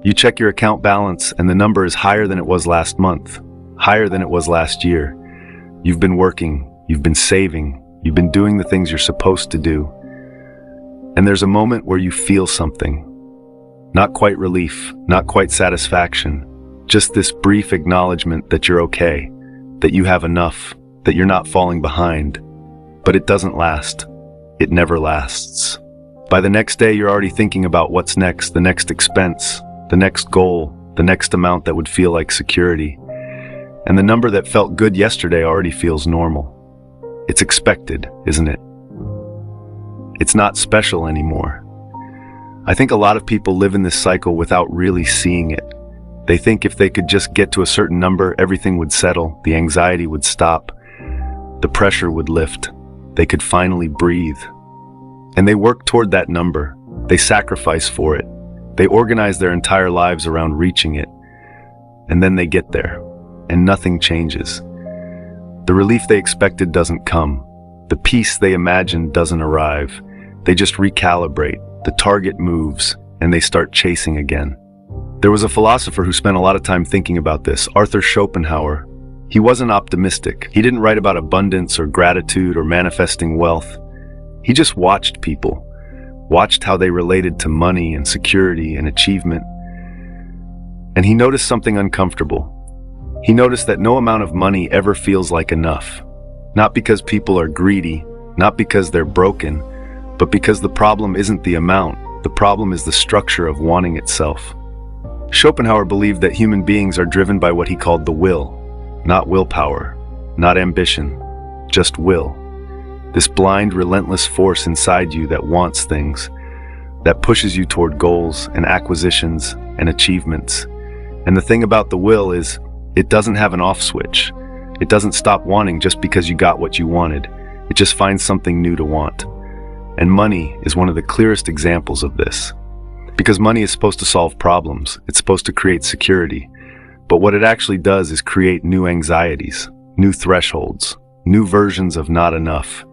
You check your account balance and the number is higher than it was last month, higher than it was last year. You've been working, you've been saving, you've been doing the things you're supposed to do. And there's a moment where you feel something. Not quite relief, not quite satisfaction, just this brief acknowledgement that you're okay, that you have enough, that you're not falling behind. But it doesn't last. It never lasts. By the next day, you're already thinking about what's next, the next expense, the next goal, the next amount that would feel like security. And the number that felt good yesterday already feels normal. It's expected, isn't it? It's not special anymore. I think a lot of people live in this cycle without really seeing it. They think if they could just get to a certain number, everything would settle, the anxiety would stop, the pressure would lift, they could finally breathe. And they work toward that number. They sacrifice for it. They organize their entire lives around reaching it. And then they get there, and nothing changes. The relief they expected doesn't come. The peace they imagined doesn't arrive. They just recalibrate. The target moves, and they start chasing again. There was a philosopher who spent a lot of time thinking about this, Arthur Schopenhauer. He wasn't optimistic. He didn't write about abundance or gratitude or manifesting wealth. He just watched people, watched how they related to money and security and achievement. And he noticed something uncomfortable. He noticed that no amount of money ever feels like enough. Not because people are greedy, not because they're broken, but because the problem isn't the amount, the problem is the structure of wanting itself. Schopenhauer believed that human beings are driven by what he called the will, not willpower, not ambition, just will. This blind, relentless force inside you that wants things, that pushes you toward goals and acquisitions and achievements. And the thing about the will is, it doesn't have an off switch. It doesn't stop wanting just because you got what you wanted. It just finds something new to want. And money is one of the clearest examples of this. Because money is supposed to solve problems. It's supposed to create security. But what it actually does is create new anxieties, new thresholds, new versions of not enough.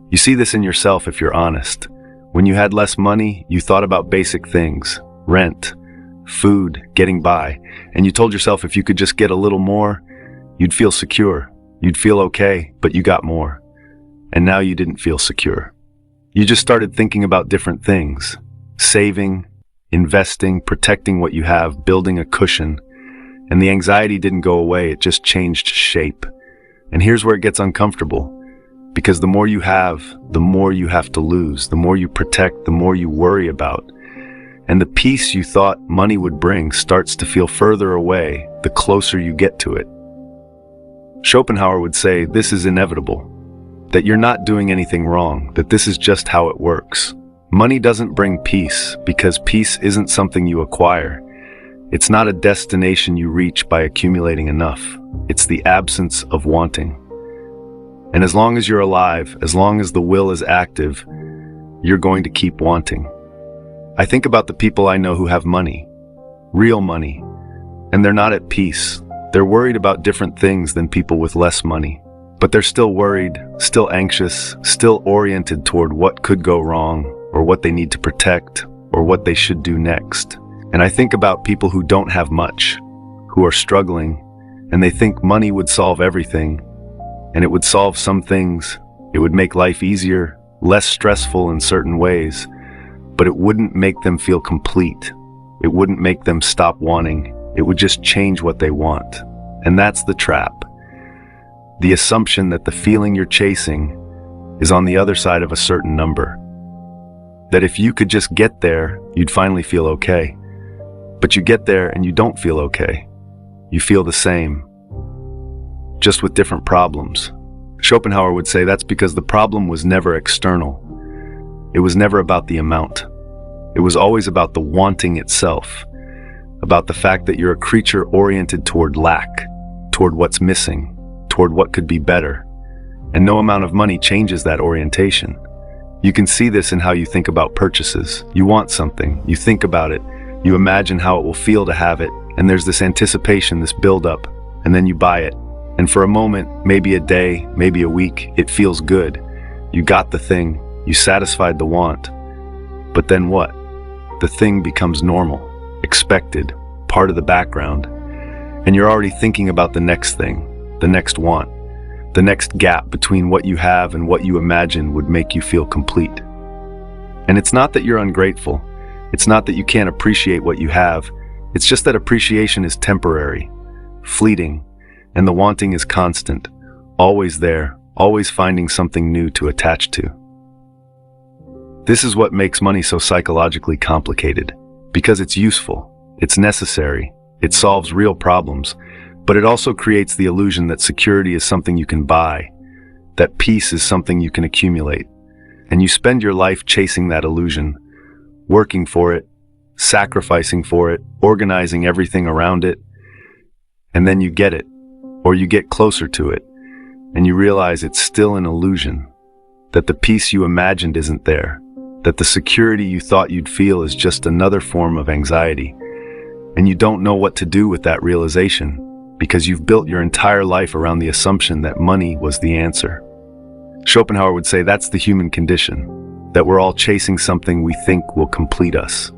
You see this in yourself if you're honest. When you had less money, you thought about basic things, rent, food, getting by, and you told yourself if you could just get a little more, you'd feel secure, you'd feel okay, but you got more. And now you didn't feel secure. You just started thinking about different things, saving, investing, protecting what you have, building a cushion, and the anxiety didn't go away, it just changed shape. And here's where it gets uncomfortable. Because the more you have to lose. The more you protect, the more you worry about. And the peace you thought money would bring starts to feel further away the closer you get to it. Schopenhauer would say this is inevitable, that you're not doing anything wrong, that this is just how it works. Money doesn't bring peace because peace isn't something you acquire. It's not a destination you reach by accumulating enough. It's the absence of wanting. And as long as you're alive, as long as the will is active, you're going to keep wanting. I think about the people I know who have money, real money, and they're not at peace. They're worried about different things than people with less money. But they're still worried, still anxious, still oriented toward what could go wrong, or what they need to protect, or what they should do next. And I think about people who don't have much, who are struggling, and they think money would solve everything. And it would solve some things, it would make life easier, less stressful in certain ways, but it wouldn't make them feel complete. It wouldn't make them stop wanting. It would just change what they want. And that's the trap. The assumption that the feeling you're chasing is on the other side of a certain number. That if you could just get there, you'd finally feel okay. But you get there and you don't feel okay. You feel the same, just with different problems. Schopenhauer would say that's because the problem was never external. It was never about the amount. It was always about the wanting itself, about the fact that you're a creature oriented toward lack, toward what's missing, toward what could be better. And no amount of money changes that orientation. You can see this in how you think about purchases. You want something, you think about it, you imagine how it will feel to have it, and there's this anticipation, this build-up, and then you buy it. And for a moment, maybe a day, maybe a week, it feels good. You got the thing, you satisfied the want. But then what? The thing becomes normal, expected, part of the background, and you're already thinking about the next thing, the next want, the next gap between what you have and what you imagine would make you feel complete. And it's not that you're ungrateful. It's not that you can't appreciate what you have. It's just that appreciation is temporary, fleeting, and the wanting is constant, always there, always finding something new to attach to. This is what makes money so psychologically complicated, because it's useful, it's necessary, it solves real problems, but it also creates the illusion that security is something you can buy, that peace is something you can accumulate, and you spend your life chasing that illusion, working for it, sacrificing for it, organizing everything around it, and then you get it, or you get closer to it, and you realize it's still an illusion, that the peace you imagined isn't there, that the security you thought you'd feel is just another form of anxiety, and you don't know what to do with that realization because you've built your entire life around the assumption that money was the answer. Schopenhauer would say that's the human condition, that we're all chasing something we think will complete us.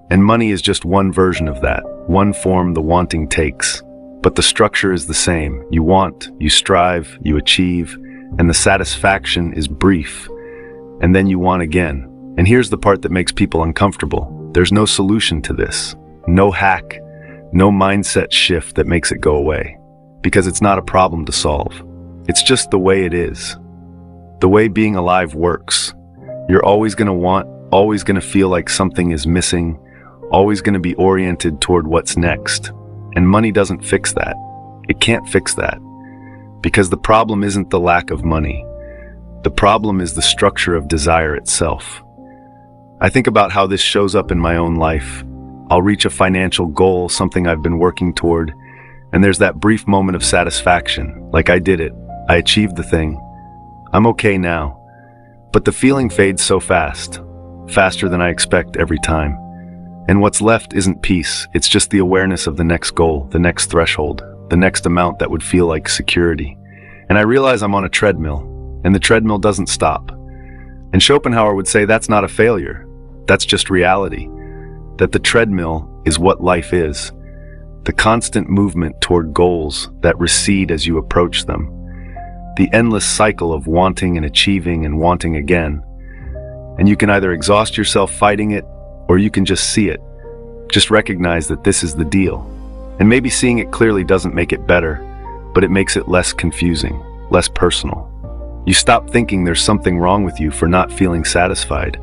And money is just one version of that, one form the wanting takes. But the structure is the same. You want, you strive, you achieve, and the satisfaction is brief. And then you want again. And here's the part that makes people uncomfortable. There's no solution to this. No hack. No mindset shift that makes it go away. Because it's not a problem to solve. It's just the way it is. The way being alive works. You're always going to want, always going to feel like something is missing, always going to be oriented toward what's next. And money doesn't fix that. It can't fix that. Because the problem isn't the lack of money. The problem is the structure of desire itself. I think about how this shows up in my own life. I'll reach a financial goal, something I've been working toward, and there's that brief moment of satisfaction, like I did it, I achieved the thing, I'm okay now. But the feeling fades so fast, faster than I expect every time. And what's left isn't peace, it's just the awareness of the next goal, the next threshold, the next amount that would feel like security. And I realize I'm on a treadmill, and the treadmill doesn't stop. And Schopenhauer would say that's not a failure, that's just reality. That the treadmill is what life is. The constant movement toward goals that recede as you approach them. The endless cycle of wanting and achieving and wanting again. And you can either exhaust yourself fighting it, or you can just see it. Just recognize that this is the deal. And maybe seeing it clearly doesn't make it better, but it makes it less confusing, less personal. You stop thinking there's something wrong with you for not feeling satisfied.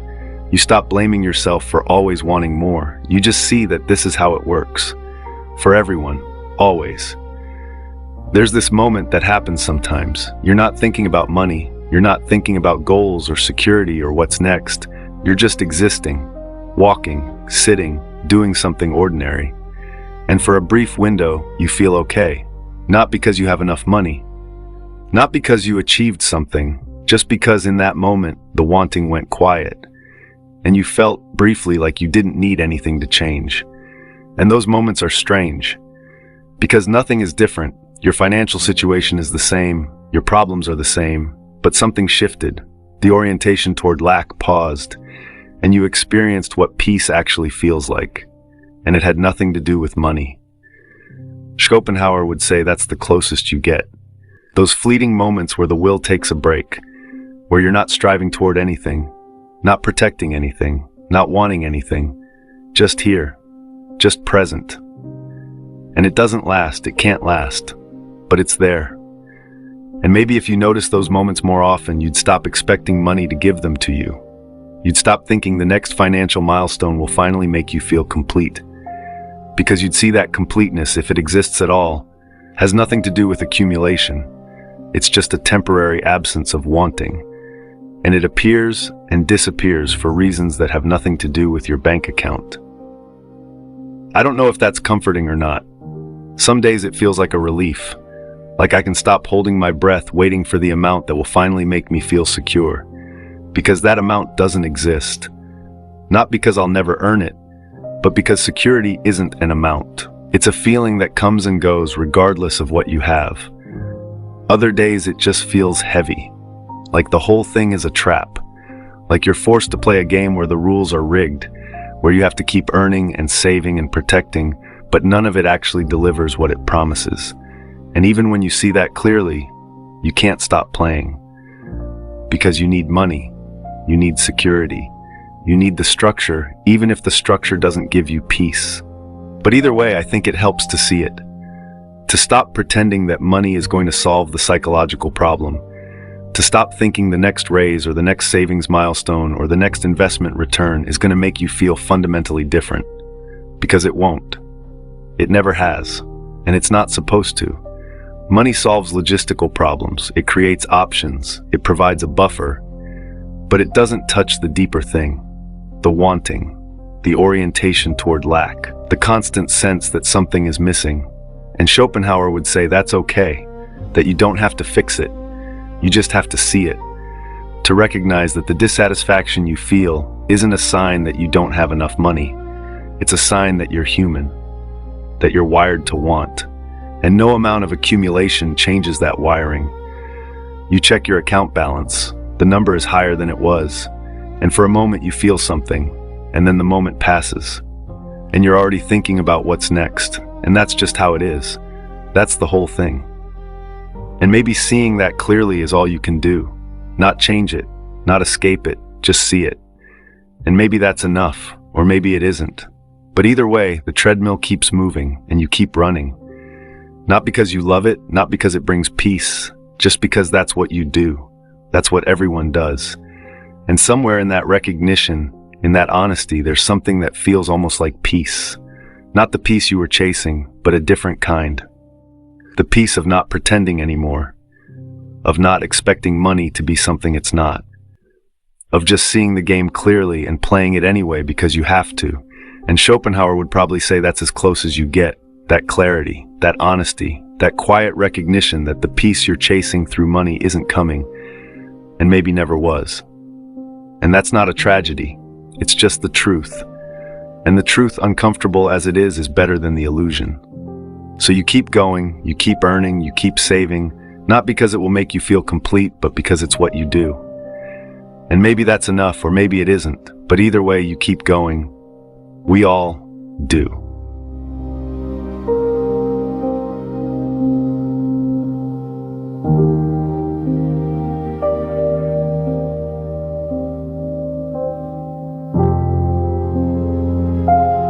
You stop blaming yourself for always wanting more. You just see that this is how it works. For everyone, always. There's this moment that happens sometimes. You're not thinking about money. You're not thinking about goals or security or what's next. You're just existing. Walking, sitting, doing something ordinary. And for a brief window, you feel okay. Not because you have enough money. Not because you achieved something, just because in that moment, the wanting went quiet. And you felt briefly like you didn't need anything to change. And those moments are strange. Because nothing is different. Your financial situation is the same, your problems are the same, but something shifted. The orientation toward lack paused. And you experienced what peace actually feels like. And it had nothing to do with money. Schopenhauer would say that's the closest you get. Those fleeting moments where the will takes a break, where you're not striving toward anything, not protecting anything, not wanting anything, just here, just present. And it doesn't last, it can't last, but it's there. And maybe if you notice those moments more often, you'd stop expecting money to give them to you. You'd stop thinking the next financial milestone will finally make you feel complete. Because you'd see that completeness, if it exists at all, has nothing to do with accumulation. It's just a temporary absence of wanting. And it appears and disappears for reasons that have nothing to do with your bank account. I don't know if that's comforting or not. Some days it feels like a relief, like I can stop holding my breath waiting for the amount that will finally make me feel secure. Because that amount doesn't exist. Not because I'll never earn it, but because security isn't an amount. It's a feeling that comes and goes regardless of what you have. Other days it just feels heavy, like the whole thing is a trap, like you're forced to play a game where the rules are rigged, where you have to keep earning and saving and protecting, but none of it actually delivers what it promises. And even when you see that clearly, you can't stop playing. Because you need money, you need security, you need the structure, even if the structure doesn't give you peace. But either way, I think it helps to see it. To stop pretending that money is going to solve the psychological problem. To stop thinking the next raise or the next savings milestone or the next investment return is going to make you feel fundamentally different. Because it won't. It never has. And it's not supposed to. Money solves logistical problems. It creates options. It provides a buffer. But it doesn't touch the deeper thing. The wanting. The orientation toward lack. The constant sense that something is missing. And Schopenhauer would say that's okay. That you don't have to fix it. You just have to see it. To recognize that the dissatisfaction you feel isn't a sign that you don't have enough money. It's a sign that you're human. That you're wired to want. And no amount of accumulation changes that wiring. You check your account balance. The number is higher than it was. And for a moment you feel something. And then the moment passes. And you're already thinking about what's next. And that's just how it is. That's the whole thing. And maybe seeing that clearly is all you can do. Not change it, not escape it, just see it. And maybe that's enough, or maybe it isn't. But either way, the treadmill keeps moving, and you keep running. Not because you love it, not because it brings peace, just because that's what you do. That's what everyone does. And somewhere in that recognition, in that honesty, there's something that feels almost like peace. Not the peace you were chasing, but a different kind. The peace of not pretending anymore. Of not expecting money to be something it's not. Of just seeing the game clearly and playing it anyway because you have to. And Schopenhauer would probably say that's as close as you get. That clarity, that honesty, that quiet recognition that the peace you're chasing through money isn't coming, and maybe never was. And that's not a tragedy. It's just the truth. And the truth, uncomfortable as it is better than the illusion. So you keep going, you keep earning, you keep saving, not because it will make you feel complete, but because it's what you do. And maybe that's enough, or maybe it isn't, but either way you keep going. We all do.